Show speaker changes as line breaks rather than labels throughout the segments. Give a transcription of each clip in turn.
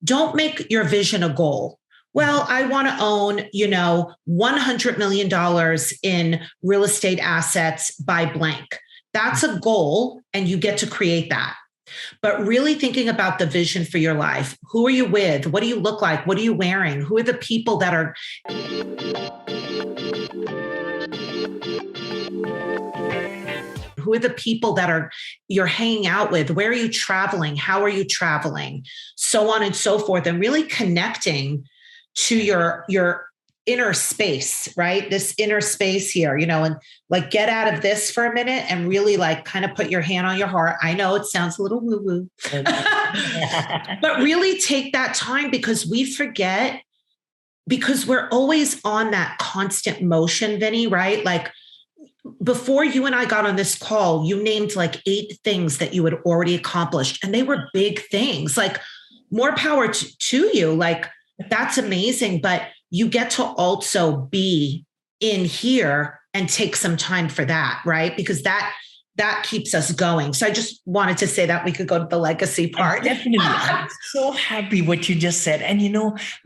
don't make your vision a goal. Well, I want to own, $100 million in real estate assets by blank. That's a goal, and you get to create that. But really thinking about the vision for your life. Who are you with? What do you look like? What are you wearing? Who are the people that are you're hanging out with? Where are you traveling? How are you traveling? So on and so forth. And really connecting to your inner space, right? This inner space here, and like get out of this for a minute and really like kind of put your hand on your heart. I know it sounds a little woo-woo, but really take that time, because we forget, because we're always on that constant motion, Vinny, right? Like before you and I got on this call, you named like 8 things that you had already accomplished, and they were big things. Like, more power to you. Like, that's amazing. But you get to also be in here and take some time for that, right? Because that keeps us going. So I just wanted to say that we could go to the legacy part.
Definitely. I'm so happy what you just said. And,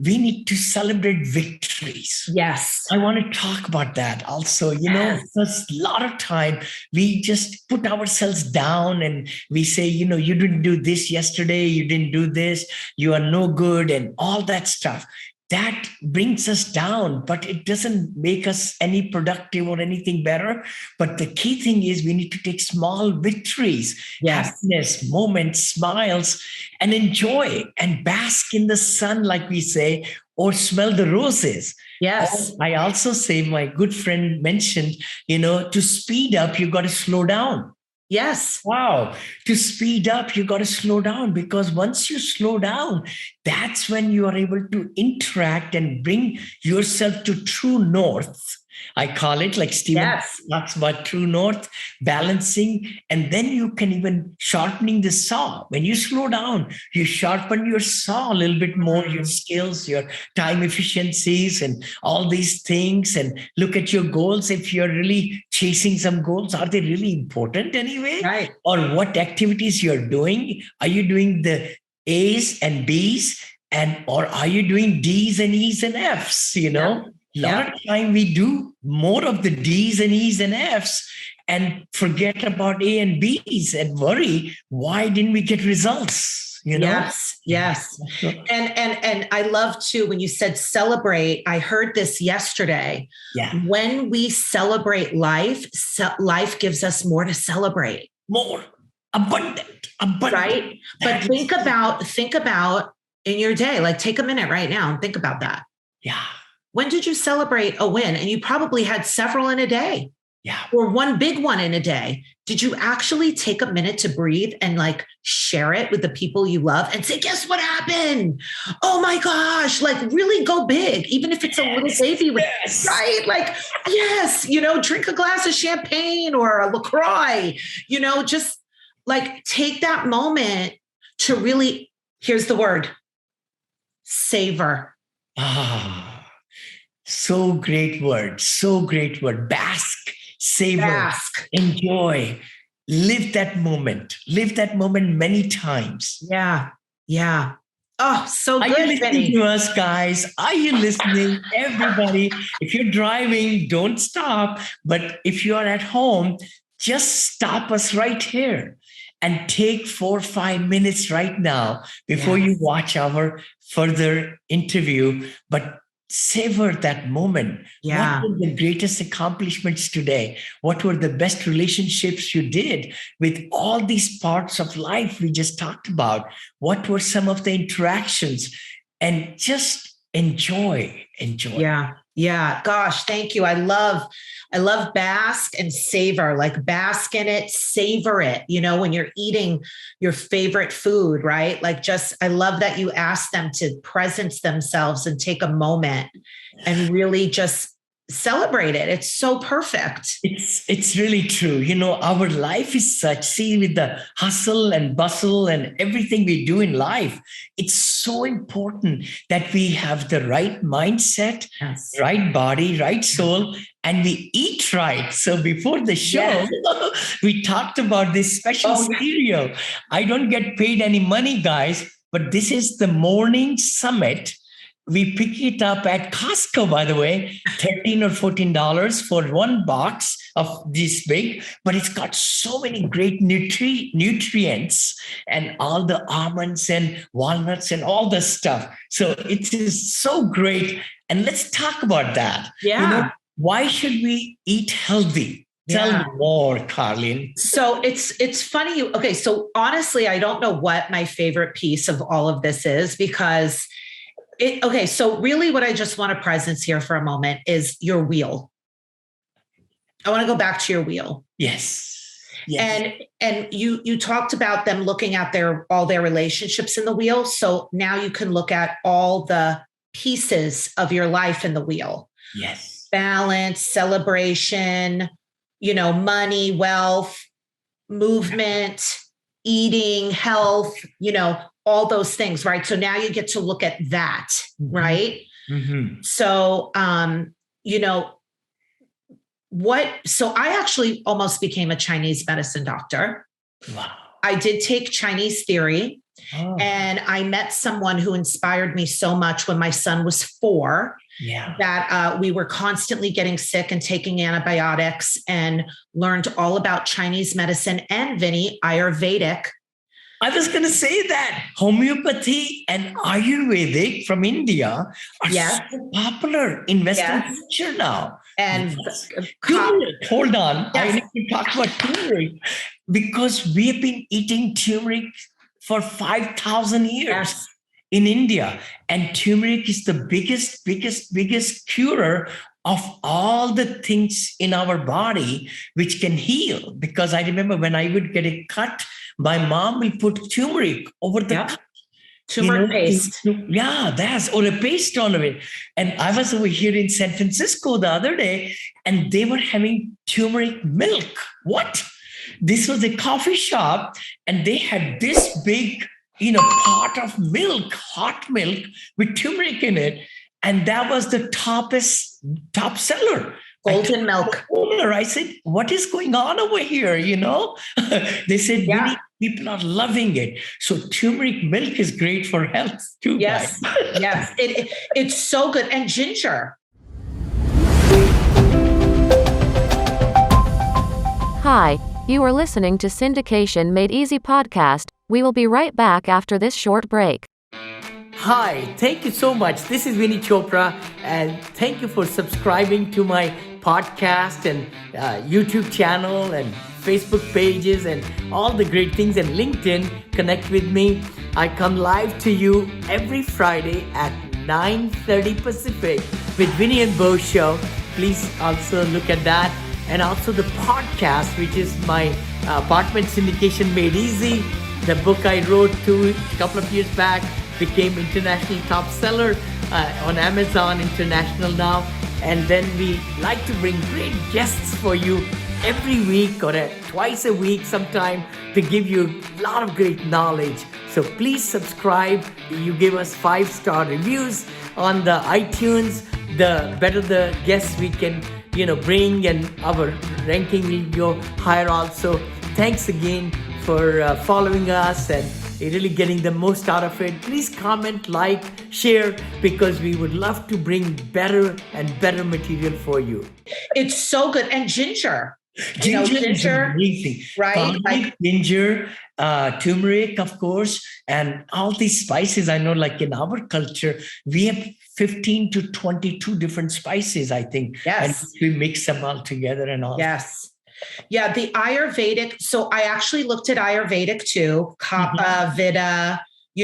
we need to celebrate victories.
Yes.
I want to talk about that also. There's a lot of time we just put ourselves down and we say, you didn't do this yesterday. You didn't do this. You are no good and all that stuff. That brings us down, but it doesn't make us any productive or anything better. But the key thing is we need to take small victories, happiness, moments, smiles, and enjoy and bask in the sun, like we say, or smell the roses.
Yes.
I also say, my good friend mentioned, to speed up, you got to slow down.
Yes.
Wow. To speed up, you got to slow down, because once you slow down, that's when you are able to interact and bring yourself to true north. I call it, like Stephen talks about true north, balancing, and then you can even sharpening the saw. When you slow down, you sharpen your saw a little bit more, your skills, your time efficiencies, and all these things, and look at your goals. If you're really chasing some goals, are they really important anyway?
Right.
Or what activities you're doing? Are you doing the A's and B's, or are you doing D's and E's and F's? A lot of time we do more of the D's and E's and F's and forget about A and B's and worry, why didn't we get results?
Yes. And I love too, when you said celebrate, I heard this yesterday.
Yeah.
When we celebrate life, life gives us more to celebrate.
More abundant.
Right. But think about in your day, like take a minute right now and think about that.
Yeah.
When did you celebrate a win? And you probably had several in a day.
Yeah.
Or one big one in a day. Did you actually take a minute to breathe and like share it with the people you love and say, guess what happened? Oh my gosh, like really go big, even if it's a little baby, right? Like, yes, drink a glass of champagne or a LaCroix, just like take that moment to really, here's the word, savor.
So great word. Bask, savor, enjoy, live that moment many times.
Yeah. Oh, so good.
Are you listening to us, guys? Are you listening? Everybody, if you're driving, don't stop. But if you're at home, just stop us right here and take 4 or 5 minutes right now before you watch our further interview. But savor that moment.
Yeah.
What were the greatest accomplishments today? What were the best relationships you did with all these parts of life we just talked about? What were some of the interactions? And just enjoy.
Yeah. Gosh, thank you. I love bask and savor, like bask in it, savor it, when you're eating your favorite food, right? Like I love that you ask them to presence themselves and take a moment and really just celebrate it. It's so perfect.
It's really true. Our life is such, see, with the hustle and bustle and everything we do in life, it's so important that we have the right mindset, right body, right soul, and we eat right. So before the show, we talked about this special cereal. I don't get paid any money, guys, but this is the morning summit. We pick it up at Costco, by the way, $13 or $14 for one box of this big, but it's got so many great nutrients and all the almonds and walnuts and all the stuff. So it is so great. And let's talk about that.
Yeah.
Why should we eat healthy? Tell me more, Carlene.
So it's funny. Okay. So honestly, I don't know what my favorite piece of all of this is because so really what I just want to presence here for a moment is your wheel. I want to go back to your wheel.
Yes.
And you talked about them looking at all their relationships in the wheel. So now you can look at all the pieces of your life in the wheel.
Yes.
Balance, celebration, money, wealth, movement, eating, health, all those things, right? So now you get to look at that, right?
Mm-hmm.
So, so I actually almost became a Chinese medicine doctor.
Wow.
I did take Chinese theory and I met someone who inspired me so much when my son was 4.
Yeah.
That we were constantly getting sick and taking antibiotics and learned all about Chinese medicine and Vinny, Ayurvedic.
I was going to say that homeopathy and Ayurvedic from India are so popular in Western culture now.
And
hold on. I need to talk about turmeric because we have been eating turmeric for 5,000 years in India. And turmeric is the biggest curer of all the things in our body which can heal. Because I remember when I would get a cut, my mom will put turmeric over the cut.
Turmeric paste.
Or a paste on it. And I was over here in San Francisco the other day, and they were having turmeric milk. What? This was a coffee shop, and they had this big, pot of milk, hot milk with turmeric in it. And that was the top seller.
Golden milk.
I said, what is going on over here? They said, many people are loving it. So turmeric milk is great for health too.
Yes. Yes. It's so good. And ginger.
Hi, you are listening to Syndication Made Easy podcast. We will be right back after this short break.
Hi, thank you so much. This is Vinny Chopra, and thank you for subscribing to my podcast and YouTube channel and Facebook pages and all the great things, and LinkedIn. Connect with me. I come live to you every Friday at 9:30 Pacific with Vinny and Bo Show. Please also look at that. And also the podcast, which is my Apartment Syndication Made Easy. The book I wrote a couple of years back became international top seller on Amazon International now. And then we like to bring great guests for you every week or twice a week sometime to give you a lot of great knowledge. So please subscribe. You give us 5-star reviews on the iTunes. The better the guests we can bring, and our ranking will go higher also. Thanks again for following us and really getting the most out of it. Please comment, like, share, because we would love to bring better and better material for you.
It's so good. And ginger.
Ginger is amazing.
Right?
Ginger, turmeric, of course, and all these spices. I know, like in our culture, we have 15 to 22 different spices, I think.
Yes.
And we mix them all together and all.
Yes. Yeah, the Ayurvedic. So I actually looked at Ayurvedic too, Kapha, Veda,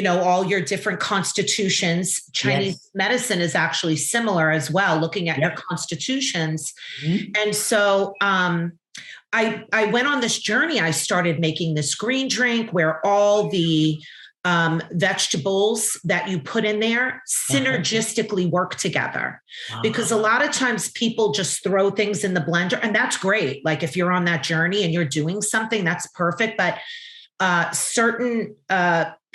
all your different constitutions. Chinese medicine is actually similar as well, looking at your constitutions. Mm-hmm. And so I went on this journey. I started making this green drink where all the vegetables that you put in there synergistically work together. Because a lot of times people just throw things in the blender, and that's great. Like if you're on that journey and you're doing something, that's perfect. But certain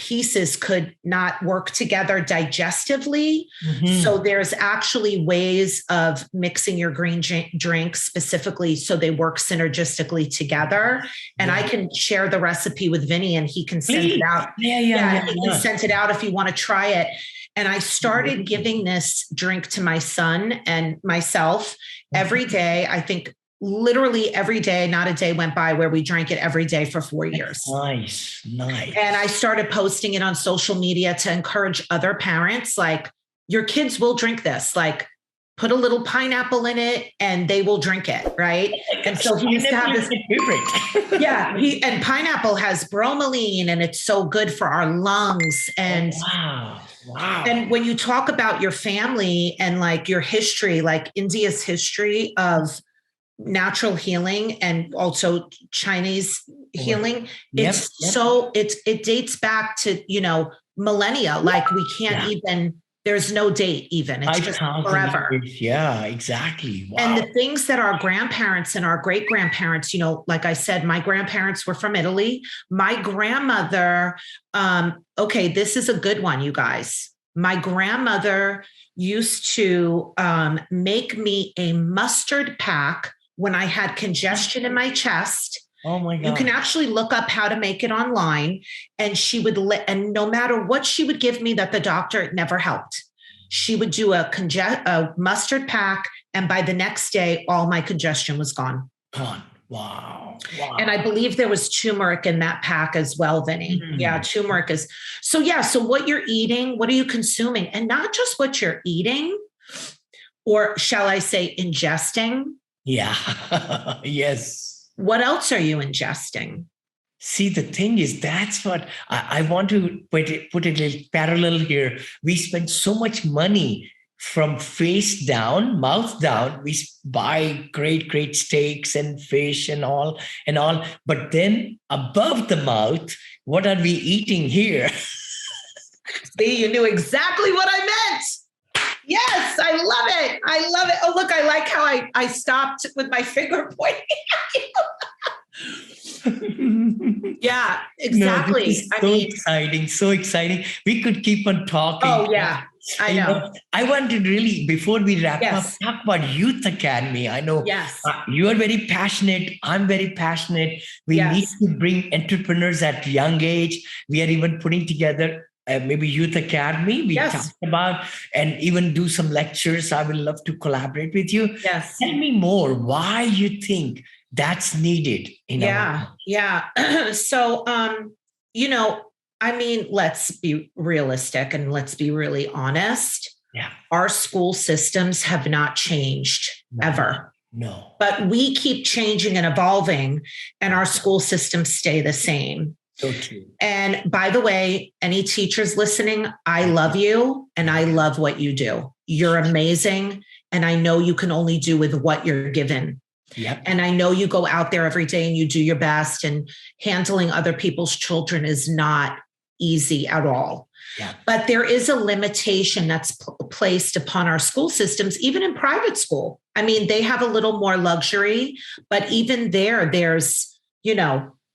pieces could not work together digestively.
Mhm.
So there's actually ways of mixing your green drinks specifically so they work synergistically together. And I can share the recipe with Vinny and he can send it out.
Yeah.
He can send it out if you want to try it. And I started giving this drink to my son and myself every day. I think literally every day, not a day went by where we drank it every day for 4 years.
Nice.
And I started posting it on social media to encourage other parents, like, your kids will drink this, like, put a little pineapple in it and they will drink it, right? And so he used to have this
favorite.
and pineapple has bromelain and it's so good for our lungs. And
wow.
And when you talk about your family and like your history, like India's history of natural healing and also Chinese healing, it dates back to, millennia. Like we can't even, there's no date even. It's just forever.
Yeah, exactly. Wow.
And the things that our grandparents and our great grandparents, like I said, my grandparents were from Italy. My grandmother, this is a good one, you guys. My grandmother used to make me a mustard pack when I had congestion in my chest.
Oh my God.
You can actually look up how to make it online. And she would, and no matter what she would give me that the doctor, it never helped. She would do a mustard pack. And by the next day, all my congestion was gone.
Wow.
And I believe there was turmeric in that pack as well, Vinny. Yeah, turmeric is. So what you're eating, what are you consuming? And not just what you're eating, or shall I say ingesting?
Yeah. Yes.
What else are you ingesting?
See, the thing is, that's what I want to put a little parallel here. We spend so much money from face down, mouth down. We buy great steaks and fish and all. But then above the mouth, what are we eating here?
See, you knew exactly what I meant. Yes, I love it. Oh, look, I like how I stopped with my finger pointing at you. Yeah, exactly.
No, this is so exciting. We could keep on talking.
Oh, yeah, I know.
I want to really, before we wrap up, talk about Youth Academy. I know you are very passionate. I'm very passionate. We need to bring entrepreneurs at young age. We are even putting together maybe Youth Academy. We talked about, and even do some lectures. I would love to collaborate with you.
Yes.
Tell me more why you think that's needed.
So, let's be realistic and let's be really honest.
Yeah.
Our school systems have not changed ever.
No.
But we keep changing and evolving, and our school systems stay the same.
So true.
And by the way, any teachers listening, I love you and I love what you do. You're amazing. And I know you can only do with what you're given.
Yep.
And I know you go out there every day and you do your best, and handling other people's children is not easy at all.
Yeah.
But there is a limitation that's placed upon our school systems, even in private school. I mean, they have a little more luxury, but even there's,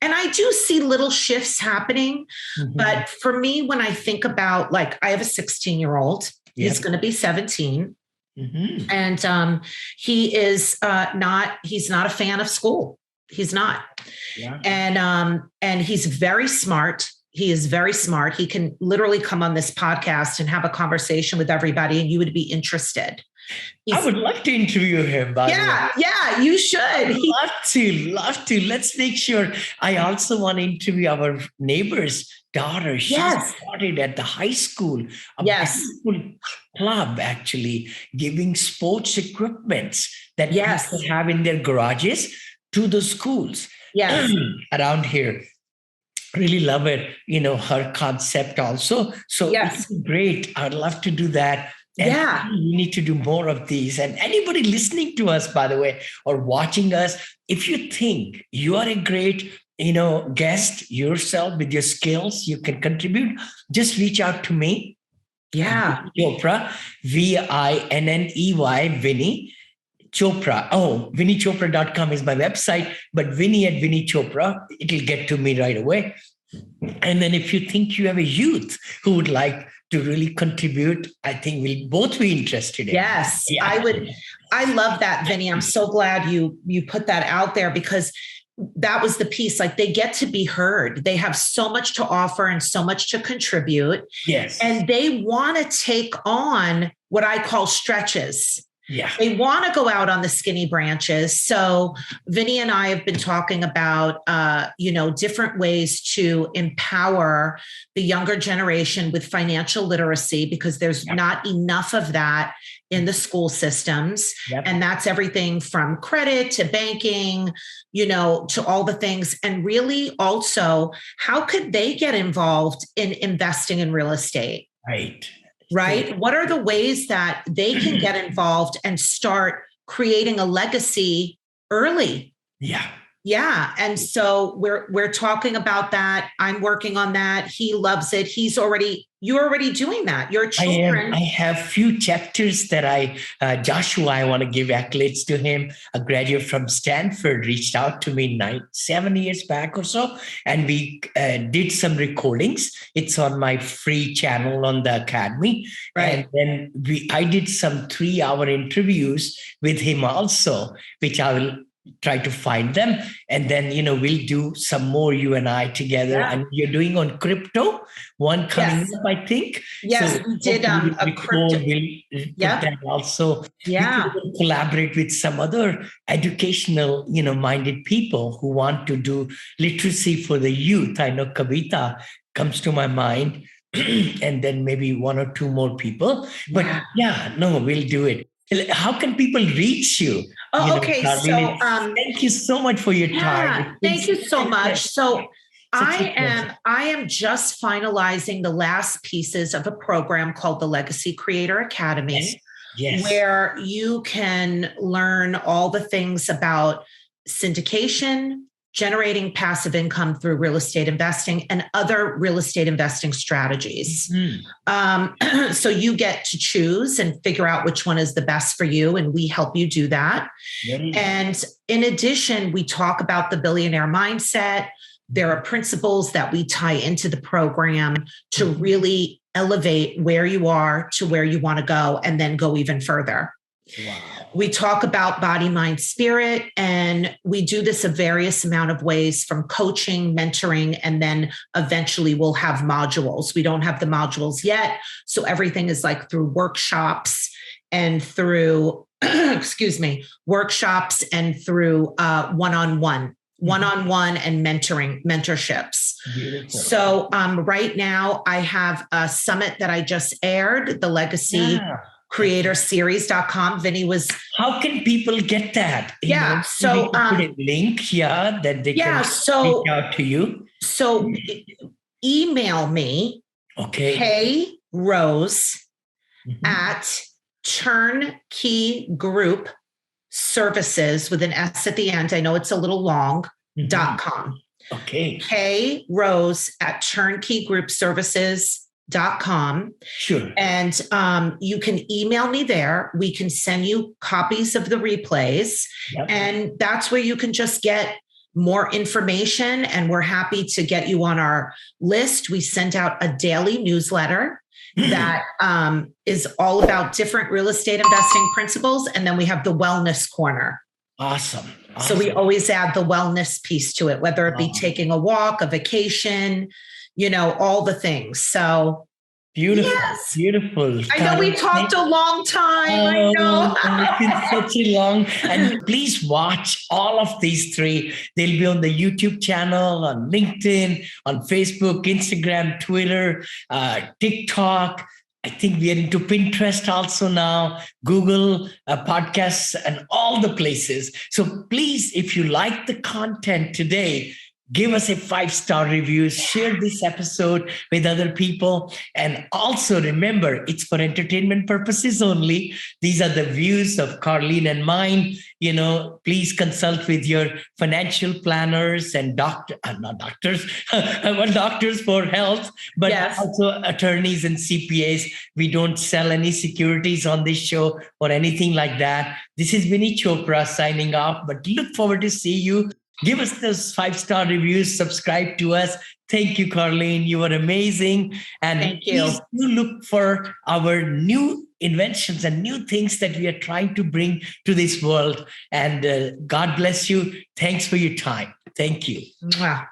and I do see little shifts happening.
Mm-hmm.
But for me, when I think about, like, I have a 16-year-old, he's going to be 17.
Mm-hmm.
And he's not a fan of school. He's not.
Yeah.
And he's very smart. He is very smart. He can literally come on this podcast and have a conversation with everybody, and you would be interested.
I would love to interview him.
Yeah, you should.
Love to. Let's make sure. I also want to interview our neighbor's daughter. She started at the high school, high school club, actually giving sports equipments that people have in their garages to the schools around here. Really love it. Her concept also. So it's great. I'd love to do that. And we need to do more of these. And anybody listening to us, by the way, or watching us, if you think you are a great, guest yourself with your skills, you can contribute, just reach out to me.
Yeah.
Chopra, Vinney, Vinny Chopra. Oh, VinnyChopra.com is my website, but Vinny at Vinny Chopra, it'll get to me right away. And then if you think you have a youth who would like to really contribute, I think we'll both be interested in.
Yes,
Yeah.
I would. I love that, Vinny. I'm so glad you put that out there, because that was the piece. Like, they get to be heard. They have so much to offer and so much to contribute.
Yes.
And they want to take on what I call stretches.
Yeah.
They want to go out on the skinny branches. So Vinny and I have been talking about, different ways to empower the younger generation with financial literacy, because there's not enough of that in the school systems.
Yep.
And that's everything from credit to banking, to all the things. And really also, how could they get involved in investing in real estate? Right? What are the ways that they can get involved and start creating a legacy early?
Yeah.
Yeah. And so we're talking about that. I'm working on that. He loves it. You're already doing that. Your children.
I have few chapters that Joshua, I want to give accolades to him. A graduate from Stanford reached out to me 7 years back or so, and we did some recordings. It's on my free channel on the Academy.
Right.
And then I did some 3-hour interviews with him also, which I will try to find them. And then, we'll do some more, you and I together. Yeah. And you're doing on crypto, one coming up, I think.
Yes,
so
we did a crypto.
We'll put that also.
Yeah.
We can collaborate with some other educational, minded people who want to do literacy for the youth. I know Kavita comes to my mind, and then maybe 1 or 2 more people. But we'll do it. How can people reach you?
Oh, okay.
Charlene,
so
thank you so much for your time.
Thank you so much. So I am just finalizing the last pieces of a program called the Legacy Creator Academy, where you can learn all the things about syndication, generating passive income through real estate investing, and other real estate investing strategies. Mm-hmm. So you get to choose and figure out which one is the best for you, and we help you do that. Mm-hmm. And in addition, we talk about the billionaire mindset. There are principles that we tie into the program to really elevate where you are to where you want to go, and then go even further. Wow. We talk about body, mind, spirit, and we do this a various amount of ways, from coaching, mentoring, and then eventually we'll have modules. We don't have the modules yet. So everything is like through workshops and through, workshops and through one-on-one and mentorships. Beautiful. So right now I have a summit that I just aired, the Legacy creatorseries.com. Vinny was.
How can people get that?
So
put a link that they can reach out to you.
So email me.
Okay.
Hey Rose at Turnkey Group Services with an S at the end. I know it's a little long. .com.
Okay.
Hey Rose at Turnkey Group Services.com.
Sure.
And you can email me there. We can send you copies of the replays. Yep. And that's where you can just get more information. And we're happy to get you on our list. We send out a daily newsletter that is all about different real estate investing principles. And then we have the wellness corner.
Awesome.
So we always add the wellness piece to it, whether it be taking a walk, a vacation, all the things. So
beautiful, beautiful.
I know we talked a long time. I know.
It's been such a long. And please watch all of these 3. They'll be on the YouTube channel, on LinkedIn, on Facebook, Instagram, Twitter, TikTok. I think we are into Pinterest also now, Google podcasts, and all the places. So please, if you like the content today, give us a 5-star review, share this episode with other people. And also remember, it's for entertainment purposes only. These are the views of Carlene and mine. Please consult with your financial planners and not doctors, doctors for health, but also attorneys and CPAs. We don't sell any securities on this show or anything like that. This is Vinny Chopra signing off, but look forward to see you Give us those 5-star reviews, subscribe to us. Thank you, Carlene. You were amazing. And
Thank you.
please do look for our new inventions and new things that we are trying to bring to this world. And God bless you. Thanks for your time. Thank you.
Mwah.